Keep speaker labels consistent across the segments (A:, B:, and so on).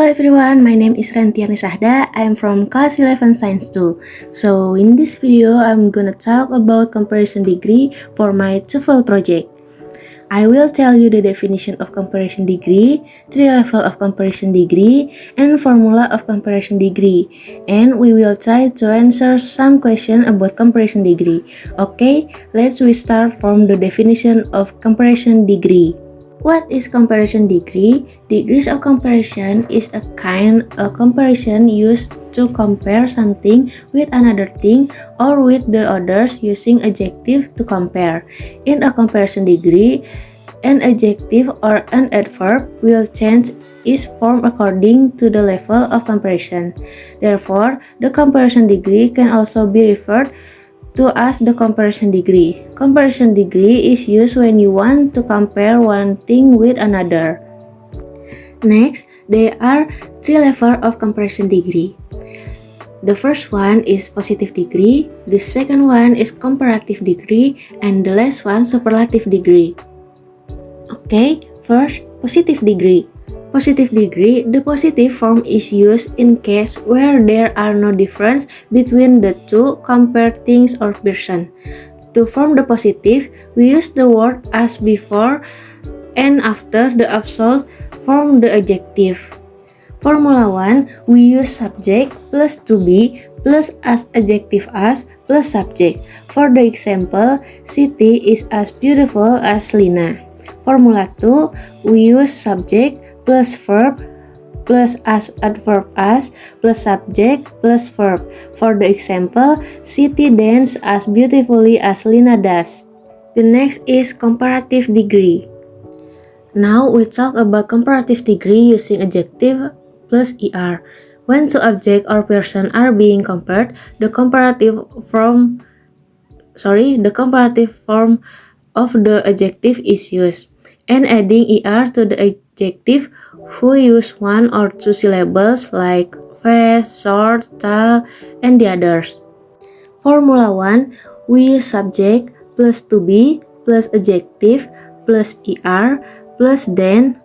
A: everyone, my name is Rentiani Sahda. I am from class 11 Science 2. So in this video, I'm gonna talk about comparison degree for my TOEFL project. I will tell you the definition of comparison degree, three levels of comparison degree, and formula of comparison degree. And we will try to answer some questions about comparison degree. Okay, let's start from the definition of comparison degree. What is comparison degree? Degrees of comparison is a kind of comparison used to compare something with another thing or with the others using adjective to compare. In a comparison degree, an adjective or an adverb will change its form according to the level of comparison. Therefore, the comparison degree can also be referred to as the comparison degree. Comparison degree is used when you want to compare one thing with another. Next, there are three levels of comparison degree. The first one is positive degree, the second one is comparative degree, and the last one superlative degree. Okay, first, positive degree. Positive degree, the positive form is used in case where there are no difference between the two compared things or person. To form the positive, we use the word as before and after the absolute form the adjective. Formula 1, we use subject plus to be plus as adjective as plus subject. For the example, Siti is as beautiful as Lina. Formula 2, we use subject plus verb plus as adverb as plus subject plus verb. For the example, Siti dances as beautifully as Lina does. The next is comparative degree. Now we talk about comparative degree using adjective plus er. When two objects or person are being compared, the comparative form of the adjective is used, and adding er to the adjective who use one or two syllables like fast, short, tall, and the others. Formula 1, we use subject plus to be plus adjective plus er plus then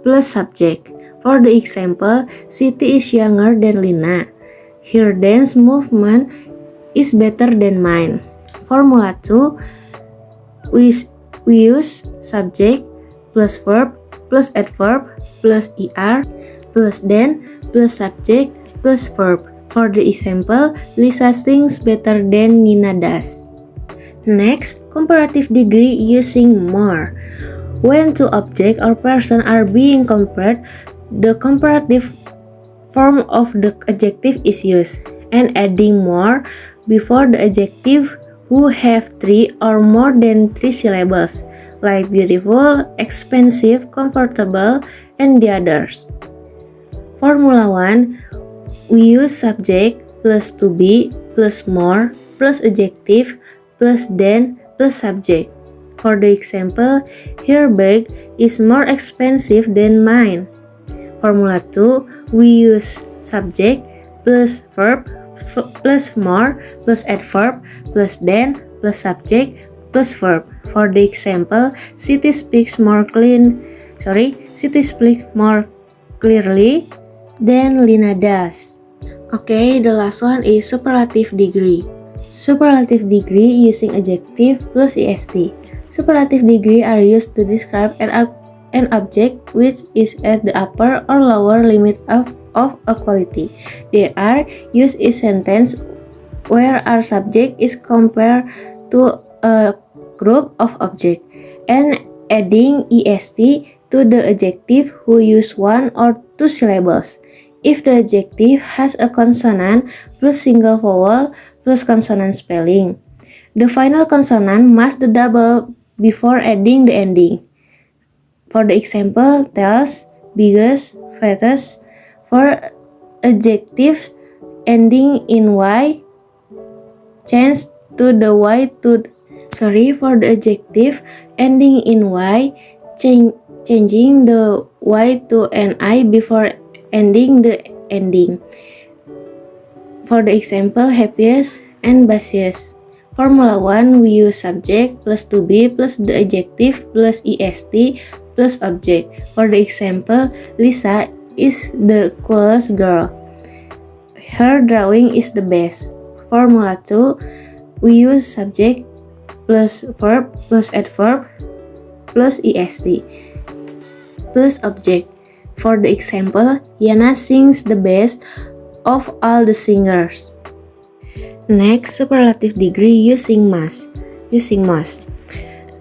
A: plus subject. For the example, Siti is younger than Lina. Her dance movement is better than mine. Formula 2, we use subject plus verb plus adverb plus er plus then plus subject plus verb. For the example, Lisa sings better than Nina does. Next, comparative degree using more. When two objects or person are being compared, the comparative form of the adjective is used, and adding more before the adjective who have three or more than three syllables, like beautiful, expensive, comfortable, and the others. Formula 1, we use subject plus to be plus more plus adjective plus then plus subject. For the example, her bag is more expensive than mine. Formula 2, we use subject plus verb plus more plus adverb plus then plus subject plus verb. For the example, Siti speaks more clearly than Lina does. Okay, the last one is superlative degree. Superlative degree using adjective plus est. Superlative degree are used to describe an object which is at the upper or lower limit of a quality. They are used in sentence where our subject is compared to a group of objects, and adding est to the adjective who use one or two syllables. If the adjective has a consonant plus single vowel plus consonant spelling, the final consonant must double before adding the ending. For the example, tallest, biggest, fattest. For adjectives ending in y, change to the y to for the adjective ending in y, changing the y to an I before ending the ending. For the example, happiest and busiest. Formula 1, we use subject plus to be plus the adjective plus est plus object. For the example, Lisa is the coolest girl. Her drawing is the best. Formula 2, we use subject plus verb plus adverb plus est plus object. For the example, Yana sings the best of all the singers. Next, superlative degree using must.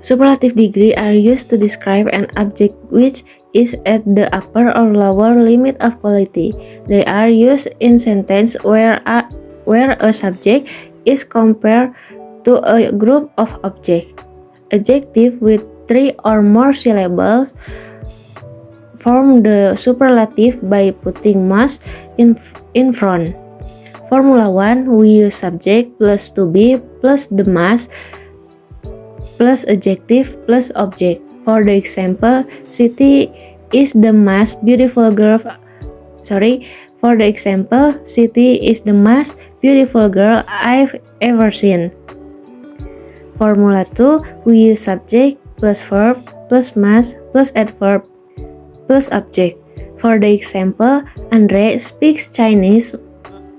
A: Superlative degree are used to describe an object which is at the upper or lower limit of quality. They are used in sentence where a subject is compared to a group of objects. Adjective with 3 or more syllables form the superlative by putting must in front. Formula 1, we use subject plus to be plus the must plus adjective plus object. For the example, Siti is the most beautiful girl. For the example, Siti is the most beautiful girl I've ever seen. Formula 2, we use subject plus verb plus must plus adverb plus object. For the example, Andre speaks Chinese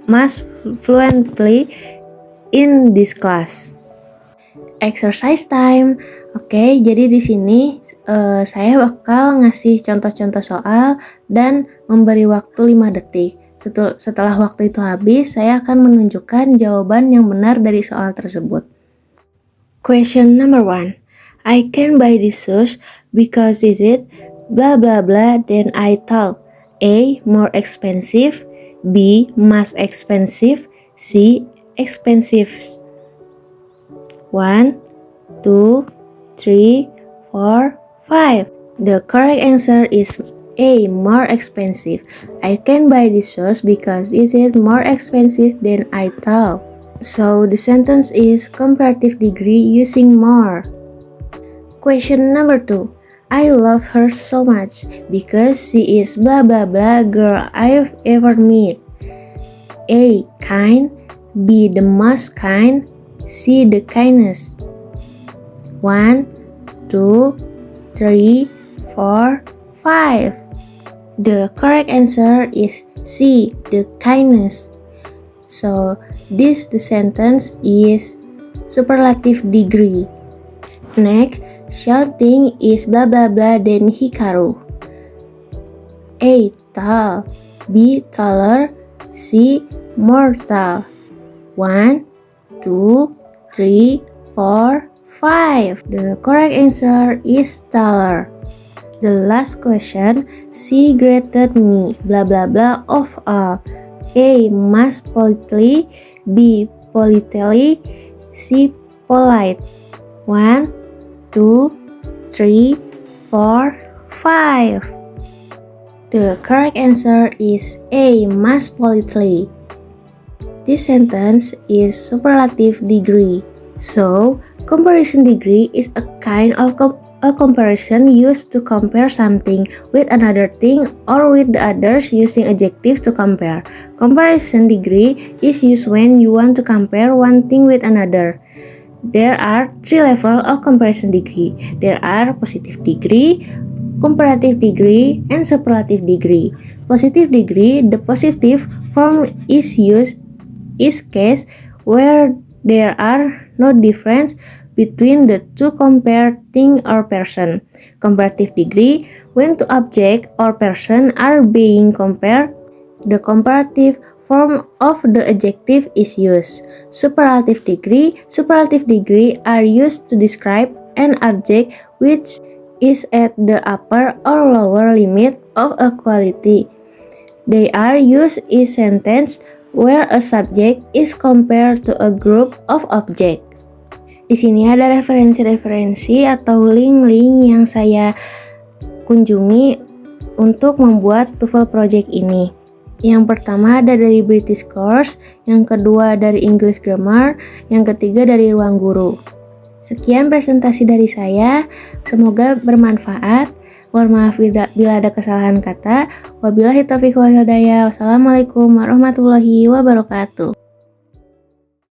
A: most fluently in this class. Exercise time. Oke, jadi di sini saya bakal ngasih contoh-contoh soal dan memberi waktu 5 detik. Setelah waktu itu habis, saya akan menunjukkan jawaban yang benar dari soal tersebut. Question number 1. I can buy this shoes because this is blah blah blah, then I thought A. More expensive, B. Most expensive, C. Expensive. 1, 2, 3, 4, 5. The correct answer is A. More expensive. I can buy this shoes because it is more expensive than I thought. So the sentence is comparative degree using more. Question number 2. I love her so much because she is blah blah blah girl I've ever met. A. Kind, B. The most kind, C. The kindest. 1, 2, 3, 4, 5. The correct answer is C. The kindest. So the sentence is superlative degree. Next, shouting is blah blah blah than Hikaru. A. Tall, B. Taller, C. More tall. 1, 2, 3, 4, 5. The correct answer is taller. The last question, she greeted me blah blah blah of all. A. Most politely, B. Politely, C. Polite. 1, 2, 3, 4, 5. The correct answer is A. Most politely. This sentence is superlative degree. So, comparison degree is a kind of a comparison used to compare something with another thing or with the others using adjectives to compare. Comparison degree is used when you want to compare one thing with another. There are 3 levels of comparison degree. There are positive degree, comparative degree, and superlative degree. Positive degree, the positive form is used is case where there are no difference between the two compared thing or person. Comparative degree, when two object or person are being compared, the comparative form of the adjective is used. Superlative degree are used to describe an object which is at the upper or lower limit of a quality. They are used in sentence where a subject is compared to a group of objects. Di sini ada referensi-referensi atau link-link yang saya kunjungi untuk membuat TOEFL project ini. Yang pertama ada dari British Course, yang kedua dari English Grammar, yang ketiga dari Ruang Guru. Sekian presentasi dari saya, semoga bermanfaat. Mohon maaf bila ada kesalahan kata. Wabillahi taufiq wal hidayah. Wassalamualaikum warahmatullahi wabarakatuh.